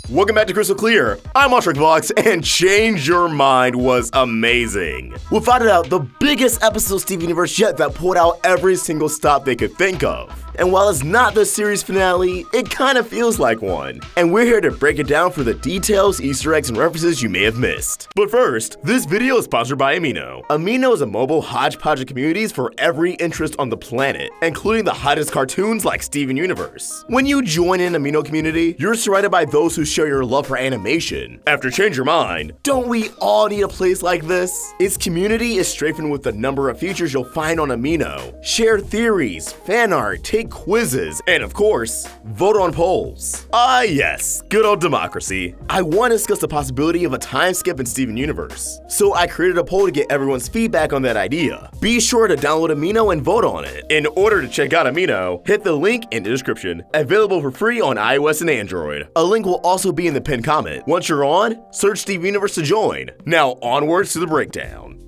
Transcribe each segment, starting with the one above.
Welcome back to Crystal Clear. I'm AwestruckVox, and Change Your Mind was amazing. Without a doubt, the biggest episode of Steven Universe yet that pulled out every single stop they could think of. And while it's not the series finale, it kind of feels like one. And we're here to break it down for the details, Easter eggs, and references you may have missed. But first, this video is sponsored by Amino. Amino is a mobile hodgepodge of communities for every interest on the planet, including the hottest cartoons like Steven Universe. When you join an Amino community, you're surrounded by those who share your love for animation. After Change Your Mind, don't we all need a place like this? Its community is strafing with the number of features you'll find on Amino. Share theories, fan art, take quizzes, and of course, vote on polls. Ah yes, good old democracy. I want to discuss the possibility of a time skip in Steven Universe, so I created a poll to get everyone's feedback on that idea. Be sure to download Amino and vote on it. In order to check out Amino, hit the link in the description. Available for free on iOS and Android. A link will also be in the pinned comment. Once you're on, search Steven Universe to join. Now onwards to the breakdown.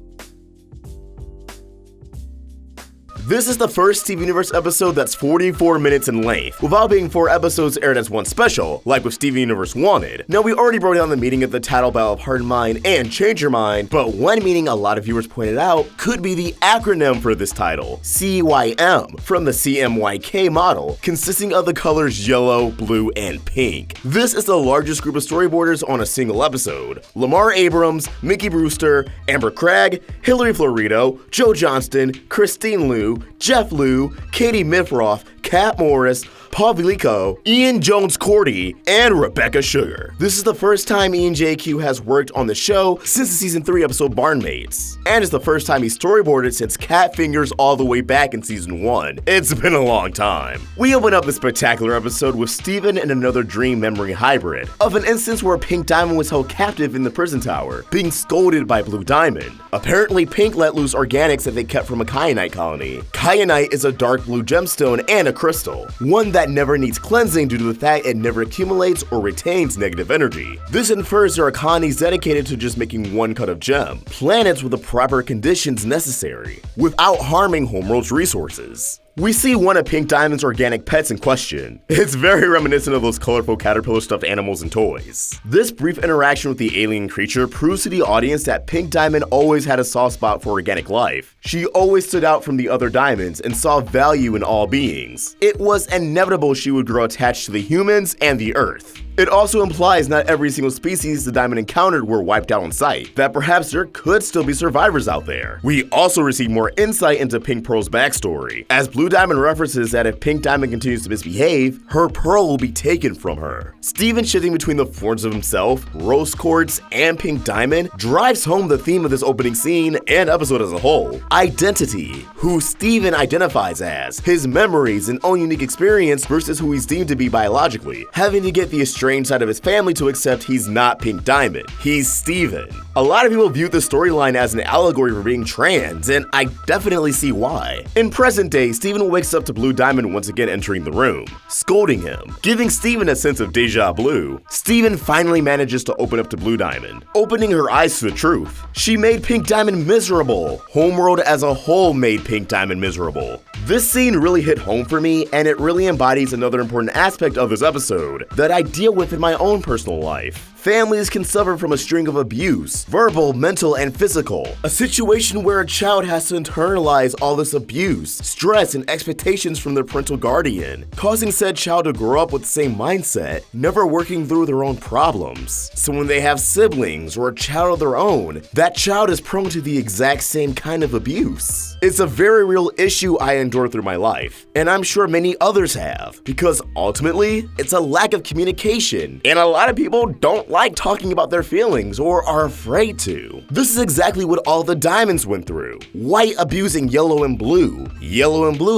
This is the first Steven Universe episode that's 44 minutes in length, without being 4 episodes aired as one special, like with Steven Universe Wanted. Now, we already broke down the meaning of the title Battle of Heart and Mind and Change Your Mind, but one meaning a lot of viewers pointed out could be the acronym for this title, CYM, from the CMYK model, consisting of the colors yellow, blue, and pink. This is the largest group of storyboarders on a single episode. Lamar Abrams, Mickey Brewster, Amber Craig, Hillary Florido, Joe Johnston, Christine Liu, Jeff Liu, Katie Mifroth, Kat Morris, Paul Vilico, Ian Jones-Cordy, and Rebecca Sugar. This is the first time Ian JQ has worked on the show since the season 3 episode Barnmates, and it's the first time he storyboarded since Cat Fingers all the way back in season 1. It's been a long time. We open up this spectacular episode with Steven and another dream memory hybrid of an instance where Pink Diamond was held captive in the prison tower, being scolded by Blue Diamond. Apparently, Pink let loose organics that they kept from a kyanite colony. Kyanite is a dark blue gemstone and a crystal, one that never needs cleansing due to the fact it never accumulates or retains negative energy. This infers there are colonies dedicated to just making one cut of gem, planets with the proper conditions necessary, without harming Homeworld's resources. We see one of Pink Diamond's organic pets in question. It's very reminiscent of those colorful caterpillar stuffed animals and toys. This brief interaction with the alien creature proves to the audience that Pink Diamond always had a soft spot for organic life. She always stood out from the other diamonds and saw value in all beings. It was inevitable she would grow attached to the humans and the Earth. It also implies not every single species the Diamond encountered were wiped out on sight, that perhaps there could still be survivors out there. We also receive more insight into Pink Pearl's backstory, as Blue Diamond references that if Pink Diamond continues to misbehave, her pearl will be taken from her. Steven shifting between the forms of himself, rose quartz, and Pink Diamond drives home the theme of this opening scene and episode as a whole. Identity, who Steven identifies as, his memories and own unique experience versus who he's deemed to be biologically, having to get the estranged side of his family to accept he's not Pink Diamond, he's Steven. A lot of people view the storyline as an allegory for being trans, and I definitely see why. In present day, Steven wakes up to Blue Diamond once again entering the room, scolding him, giving Steven a sense of deja vu. Steven finally manages to open up to Blue Diamond, opening her eyes to the truth. She made Pink Diamond miserable. Homeworld as a whole made Pink Diamond miserable. This scene really hit home for me, and it really embodies another important aspect of this episode that I deal with in my own personal life. Families can suffer from a string of abuse, verbal, mental, and physical. A situation where a child has to internalize all this abuse, stress, and expectations from their parental guardian, causing said child to grow up with the same mindset, never working through their own problems. So when they have siblings or a child of their own, that child is prone to the exact same kind of abuse. It's a very real issue I endure through my life, and I'm sure many others have, because ultimately, it's a lack of communication, and a lot of people don't like talking about their feelings or are afraid to. This is exactly what all the diamonds went through. White abusing yellow and blue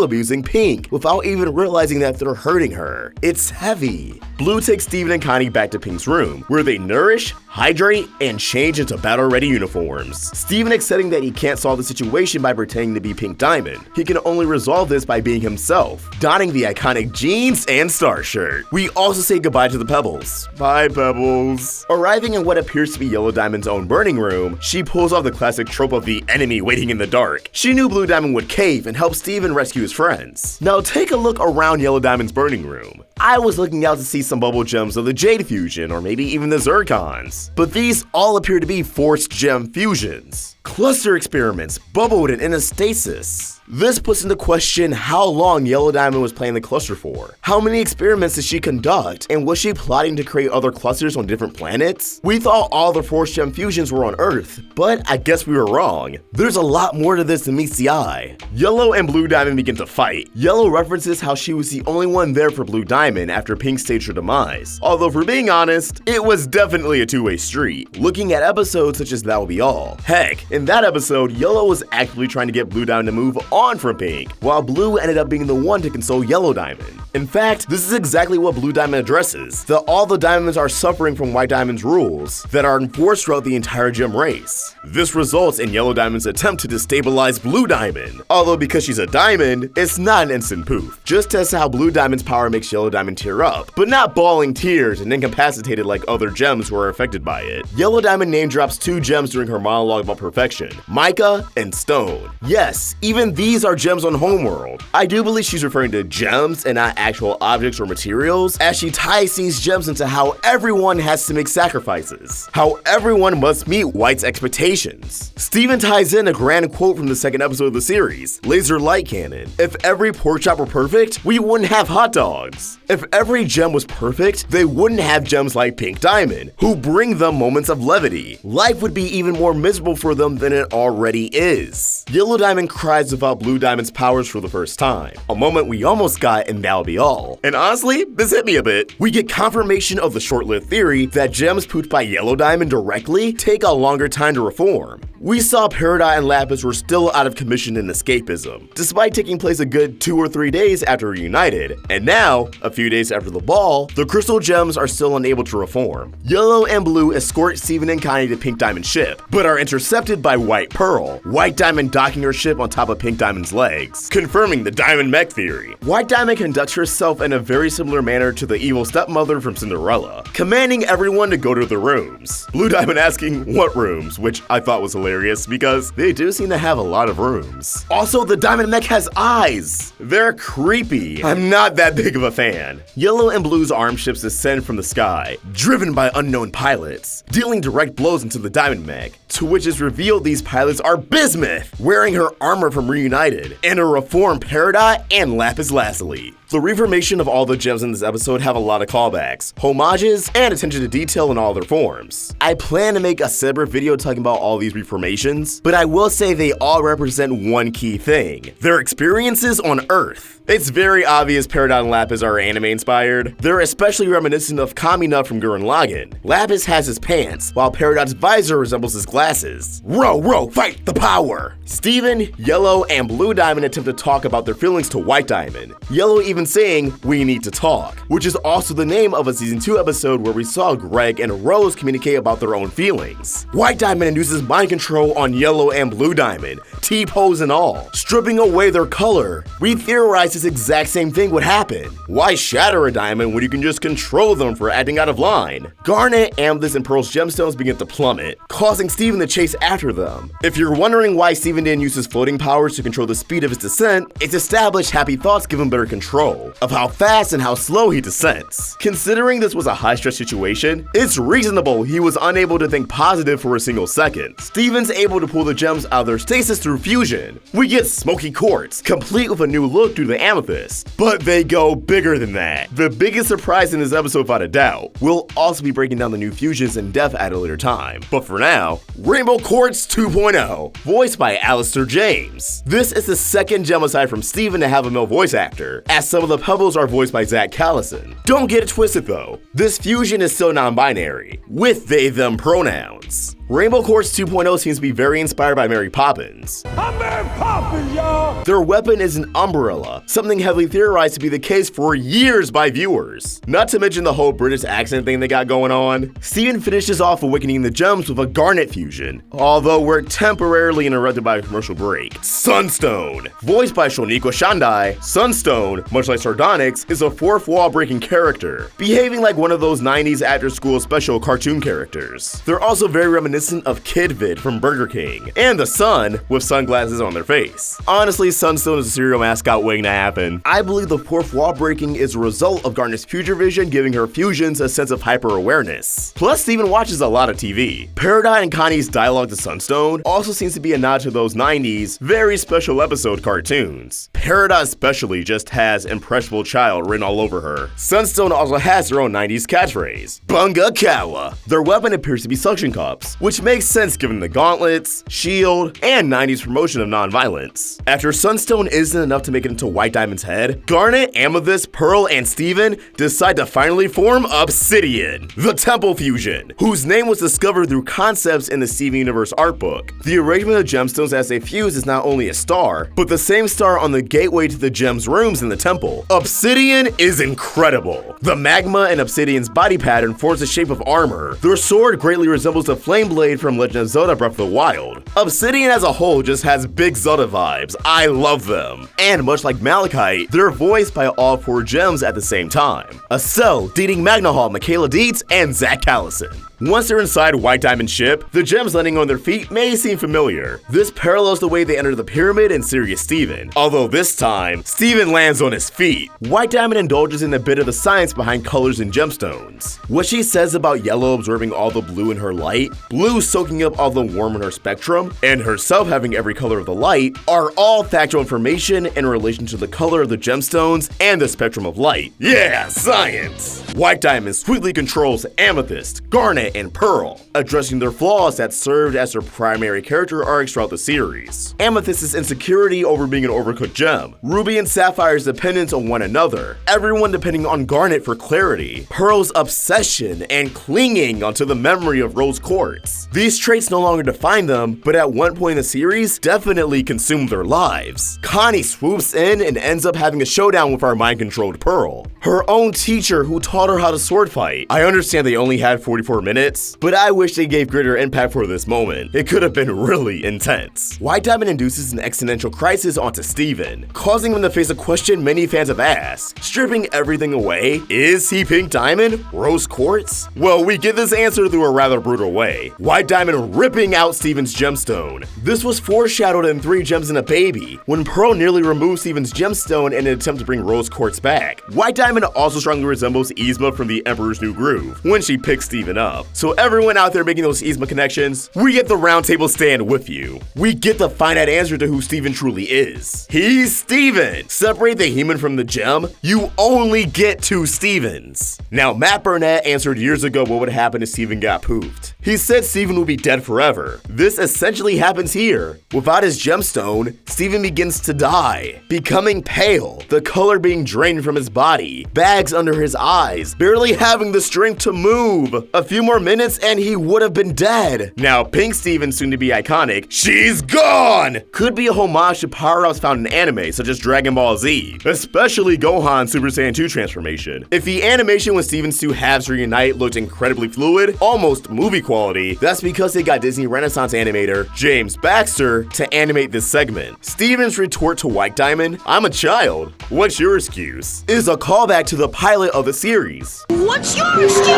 abusing pink, without even realizing that they're hurting her. It's heavy. Blue takes Steven and Connie back to Pink's room, where they nourish, hydrate, and change into battle-ready uniforms. Steven accepting that he can't solve the situation by pretending to be Pink Diamond. He can only resolve this by being himself, donning the iconic jeans and star shirt. We also say goodbye to the Pebbles. Bye, Pebbles. Arriving in what appears to be Yellow Diamond's own burning room, she pulls off the classic trope of the enemy waiting in the dark. She knew Blue Diamond would cave and help Steven rescue his friends. Now take a look around Yellow Diamond's burning room. I was looking out to see some bubble gems of the Jade fusion, or maybe even the Zircons. But these all appear to be forced gem fusions. Cluster experiments, bubbled and in a stasis. This puts into question how long Yellow Diamond was planning the cluster for. How many experiments did she conduct, and was she plotting to create other clusters on different planets? We thought all the forced gem fusions were on Earth, but I guess we were wrong. There's a lot more to this than meets the eye. Yellow and Blue Diamond begin to fight. Yellow references how she was the only one there for Blue Diamond after Pink staged her demise. Although if we're being honest, it was definitely a two-way street. Looking at episodes such as That Will Be All. Heck, in that episode, Yellow was actively trying to get Blue Diamond to move on from Pink, while Blue ended up being the one to console Yellow Diamond. In fact, this is exactly what Blue Diamond addresses, that all the diamonds are suffering from White Diamond's rules that are enforced throughout the entire gem race. This results in Yellow Diamond's attempt to destabilize Blue Diamond, although because she's a diamond, it's not an instant poof. Just tests how Blue Diamond's power makes Yellow Diamond tear up, but not bawling tears and incapacitated like other gems who are affected by it. Yellow Diamond name drops two gems during her monologue about perfection, Mica and Stone. Yes, even these are gems on Homeworld. I do believe she's referring to gems and not actual objects or materials, as she ties these gems into how everyone has to make sacrifices, how everyone must meet White's expectations. Steven ties in a grand quote from the second episode of the series, Laser Light Cannon. If every pork chop were perfect, we wouldn't have hot dogs. If every gem was perfect, they wouldn't have gems like Pink Diamond, who bring them moments of levity. Life would be even more miserable for them than it already is. Yellow Diamond cries about Blue Diamond's powers for the first time, a moment we almost got in That'll Be All. And honestly, this hit me a bit. We get confirmation of the short-lived theory that gems pooped by Yellow Diamond directly take a longer time to reform. We saw Peridot and Lapis were still out of commission in escapism, despite taking place a good 2 or 3 days after reunited. And now, a few days after the ball, the crystal gems are still unable to reform. Yellow and Blue escort Steven and Connie to Pink Diamond's ship, but are intercepted by White Pearl, White Diamond docking her ship on top of Pink Diamond's legs, confirming the Diamond Mech theory. White Diamond conducts herself in a very similar manner to the evil stepmother from Cinderella, commanding everyone to go to their rooms. Blue Diamond asking what rooms, which I thought was hilarious because they do seem to have a lot of rooms. Also, the Diamond Mech has eyes. They're creepy. I'm not that big of a fan. Yellow and Blue's arm ships descend from the sky, driven by unknown pilots, dealing direct blows into the Diamond Mech, to which is revealed these pilots are Bismuth, wearing her armor from Reunited, and a reformed Peridot and Lapis Lazuli. The reformation of all the gems in this episode have a lot of callbacks, homages, and attention to detail in all their forms. I plan to make a separate video talking about all these reformations, but I will say they all represent one key thing: their experiences on Earth. It's very obvious Peridot and Lapis are anime inspired. They're especially reminiscent of Kamina from Gurren Lagann. Lapis has his pants, while Peridot's visor resembles his glasses. Row, fight the power! Steven, Yellow, and Blue Diamond attempt to talk about their feelings to White Diamond. Yellow even saying, "We need to talk," which is also the name of a season 2 episode where we saw Greg and Rose communicate about their own feelings. White Diamond induces mind control on Yellow and Blue Diamond, T-pose and all, stripping away their color. We theorized this exact same thing would happen. Why shatter a diamond when you can just control them for acting out of line? Garnet, Amethyst, and Pearl's gemstones begin to plummet, causing Steven to chase after them. If you're wondering why Steven didn't use his floating powers to control the speed of his descent, it's established Happy Thoughts give him better control of how fast and how slow he descends. Considering this was a high-stress situation, it's reasonable he was unable to think positive for a single second. Steven's able to pull the gems out of their stasis through fusion. We get smoky quartz, complete with a new look due to the amethyst. But they go bigger than that. The biggest surprise in this episode without a doubt. We'll also be breaking down the new fusions in depth at a later time. But for now, Rainbow Quartz 2.0, voiced by Alistair James. This is the second gem aside from Steven to have a male voice actor, as some of the Pebbles are voiced by Zach Callison. Don't get it twisted though, this fusion is still non-binary, with they-them pronouns. Rainbow Quartz 2.0 seems to be very inspired by Mary Poppins. I'm Mary Poppins, y'all! Their weapon is an umbrella, something heavily theorized to be the case for years by viewers. Not to mention the whole British accent thing they got going on. Steven finishes off awakening the gems with a garnet fusion, although we're temporarily interrupted by a commercial break. Sunstone! Voiced by Shoniqua Shandai, Sunstone, much like Sardonyx, is a fourth wall breaking character, behaving like one of those 90s after-school special cartoon characters. They're also very reminiscent of Kid Vid from Burger King, and the sun, with sunglasses on their face. Honestly, Sunstone is a cereal mascot waiting to happen. I believe the fourth wall breaking is a result of Garnet's future vision giving her fusions a sense of hyper-awareness. Plus, Steven watches a lot of TV. Paradise and Connie's dialogue to Sunstone also seems to be a nod to those 90s, very special episode cartoons. Paradise especially just has impressionable child written all over her. Sunstone also has her own 90s catchphrase, Bunga Kawa. Their weapon appears to be suction cups, which makes sense given the gauntlets, shield, and 90s promotion of non-violence. After Sunstone isn't enough to make it into White Diamond's head, Garnet, Amethyst, Pearl, and Steven decide to finally form Obsidian, the Temple Fusion, whose name was discovered through concepts in the Steven Universe art book. The arrangement of gemstones as they fuse is not only a star, but the same star on the gateway to the gem's rooms in the temple. Obsidian is incredible. The magma in Obsidian's body pattern forms the shape of armor. Their sword greatly resembles the flame blade from Legend of Zelda Breath of the Wild. Obsidian as a whole just has big Zelda vibes. I love them. And much like Malachite, they're voiced by all four gems at the same time. Acel, Deeding Magnahall, Michaela Dietz, and Zach Callison. Once they're inside White Diamond's ship, the gems landing on their feet may seem familiar. This parallels the way they enter the pyramid in Serious Steven, although this time, Steven lands on his feet. White Diamond indulges in a bit of the science behind colors and gemstones. What she says about yellow absorbing all the blue in her light, blue soaking up all the warm in her spectrum, and herself having every color of the light, are all factual information in relation to the color of the gemstones and the spectrum of light. Yeah, science! White Diamond sweetly controls Amethyst, Garnet, and Pearl, addressing their flaws that served as their primary character arcs throughout the series. Amethyst's insecurity over being an overcooked gem, Ruby and Sapphire's dependence on one another, everyone depending on Garnet for clarity, Pearl's obsession and clinging onto the memory of rose quartz. These traits no longer define them, but at one point in the series, definitely consume their lives. Connie swoops in and ends up having a showdown with our mind-controlled Pearl, her own teacher who taught her how to sword fight. I understand they only had 44 minutes, but I wish they gave greater impact for this moment. It could have been really intense. White Diamond induces an existential crisis onto Steven, causing him to face a question many fans have asked. Stripping everything away, is he Pink Diamond? Rose Quartz? Well, we get this answer through a rather brutal way. White Diamond ripping out Steven's gemstone. This was foreshadowed in 3 Gems and a Baby, when Pearl nearly removed Steven's gemstone in an attempt to bring Rose Quartz back. White Diamond also strongly resembles Yzma from The Emperor's New Groove, when she picks Steven up. So everyone out there making those Yzma connections, we get the Roundtable stand with you. We get the finite answer to who Steven truly is. He's Steven! Separate the human from the gem, you only get 2 Stevens. Now, Matt Burnett answered years ago what would happen if Steven got poofed. He said Steven would be dead forever. This essentially happens here. Without his gemstone, Steven begins to die, becoming pale, the color being drained from his body, bags under his eyes, barely having the strength to move. A few more minutes and he would have been dead. Now, Pink Steven, soon to be iconic, she's gone! Could be a homage to power-ups found in anime such as Dragon Ball Z, especially Gohan's Super Saiyan 2 transformation. If the animation when Steven's 2 halves reunite looked incredibly fluid, almost movie quality, that's because they got Disney Renaissance animator James Baxter to animate this segment. Steven's retort to White Diamond, "I'm a child. What's your excuse?" is a callback to the pilot of the series. What's your excuse?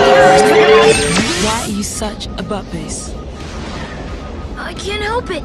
Why are you such a butt face? I can't help it.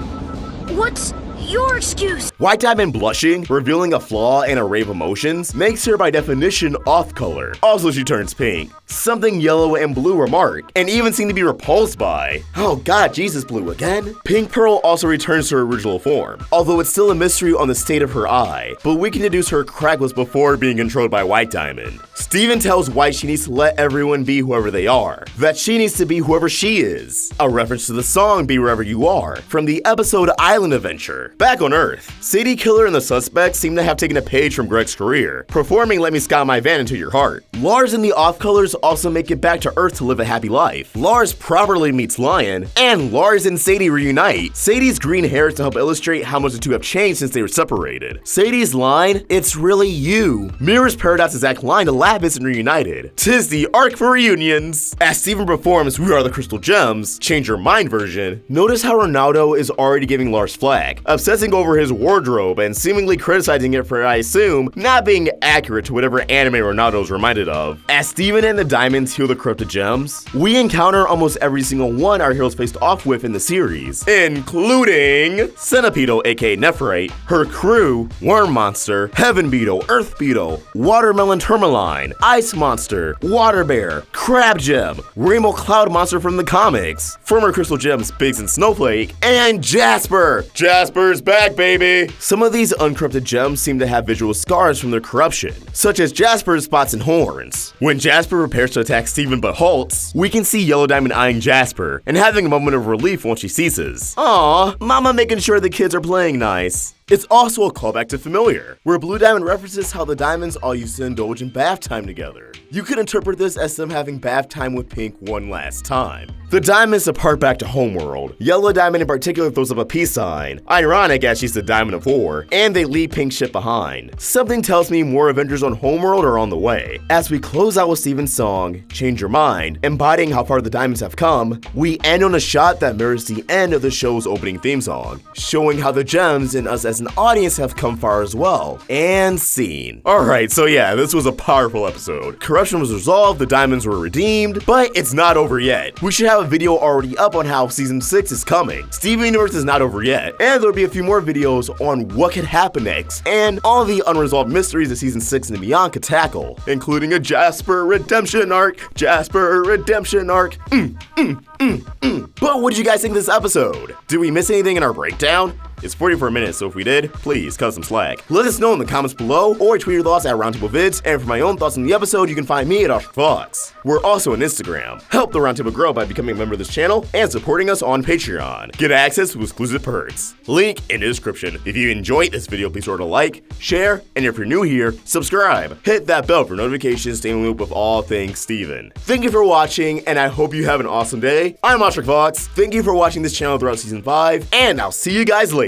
What's your excuse? White Diamond blushing, revealing a flaw and array of emotions, makes her by definition off color. Also, she turns pink, something yellow and blue are marked, and even seem to be repulsed by. Oh god, Jesus, blue again? Pink Pearl also returns to her original form, although it's still a mystery on the state of her eye, but we can deduce her crack was before being controlled by White Diamond. Steven tells White she needs to let everyone be whoever they are, that she needs to be whoever she is. A reference to the song Be Wherever You Are from the episode Island Adventure. Back on Earth, Sadie Killer and the suspects seem to have taken a page from Greg's career, performing Let Me Scout My Van Into Your Heart. Lars and the Off-Colors also make it back to Earth to live a happy life. Lars properly meets Lion, and Lars and Sadie reunite. Sadie's green hair is to help illustrate how much the two have changed since they were separated. Sadie's line, "It's really you," mirrors Paradox's exact line to Lapis and reunited. "'Tis the arc for reunions." As Steven performs We Are the Crystal Gems, Change Your Mind version, notice how Ronaldo is already giving Lars flack, obsessing over his wardrobe and seemingly criticizing it for, I assume, not being accurate to whatever anime Ronaldo's reminded of. As Steven and the Diamonds heal the corrupted gems, we encounter almost every single one our heroes faced off with in the series, including Centipedo aka Nephrite, her crew, Worm Monster, Heaven Beetle, Earth Beetle, Watermelon Tourmaline, Ice Monster, Water Bear, Crab Gem, Rainbow Cloud Monster from the comics, former Crystal Gems Biggs and Snowflake, and Jasper! Jasper's back, baby! Some of these uncorrupted gems seem to have visual scars from their corruption, such as Jasper's spots and horns. When Jasper prepares to attack Steven but halts, we can see Yellow Diamond eyeing Jasper and having a moment of relief once she ceases. Aww, Mama making sure the kids are playing nice. It's also a callback to Familiar, where Blue Diamond references how the Diamonds all used to indulge in bath time together. You could interpret this as them having bath time with Pink one last time. The Diamonds depart back to Homeworld. Yellow Diamond in particular throws up a peace sign, ironic as she's the Diamond of War, and they leave Pink's ship behind. Something tells me more Avengers on Homeworld are on the way. As we close out with Steven's song, Change Your Mind, embodying how far the Diamonds have come, we end on a shot that mirrors the end of the show's opening theme song, showing how the gems and us as an audience have come far as well. And scene. Alright, so yeah, this was a powerful episode. Corruption was resolved, the Diamonds were redeemed, but it's not over yet. We should have a video already up on how Season 6 is coming. Steven Universe is not over yet, and there'll be a few more videos on what could happen next, and all the unresolved mysteries that Season 6 and beyond could tackle, including a Jasper redemption arc. Jasper redemption arc. But what did you guys think of this episode? Did we miss anything in our breakdown? It's 44 minutes, so if we did, please cut some slack. Let us know in the comments below, or tweet your thoughts at Roundtable Vids, and for my own thoughts on the episode, you can find me at AwestruckVox. We're also on Instagram. Help the Roundtable grow by becoming a member of this channel and supporting us on Patreon. Get access to exclusive perks. Link in the description. If you enjoyed this video, please remember to like, share, and if you're new here, subscribe. Hit that bell for notifications, stay in the loop with all things Steven. Thank you for watching, and I hope you have an awesome day. I'm AwestruckVox. Thank you for watching this channel throughout Season 5, and I'll see you guys later.